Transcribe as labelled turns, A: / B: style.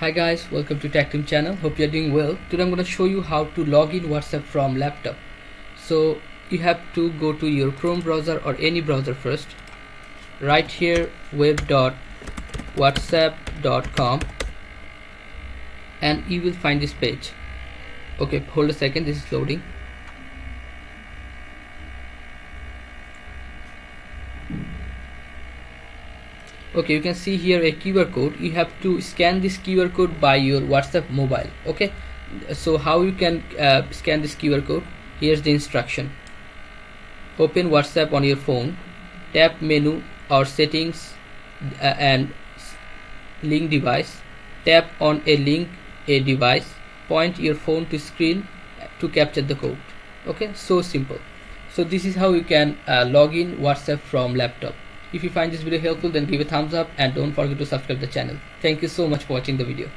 A: Hi guys, welcome to Tech Team channel. Hope you're doing well. Today I'm going to show you how to log in WhatsApp from laptop. So you have to go to your Chrome browser or any browser first. Right here web.whatsapp.com and you will find this page. Okay, hold a second, this is loading. Okay, you can see here a QR code. You have to scan this QR code by your WhatsApp mobile. Okay, so how you can scan this QR code? Here's the instruction. Open WhatsApp on your phone, tap menu or settings and link device, tap on a link a device, point your phone to screen to capture the code. Okay, so simple. So this is how you can log in WhatsApp from laptop. If you find this video helpful, then give a thumbs up and don't forget to subscribe the channel. Thank you so much for watching the video.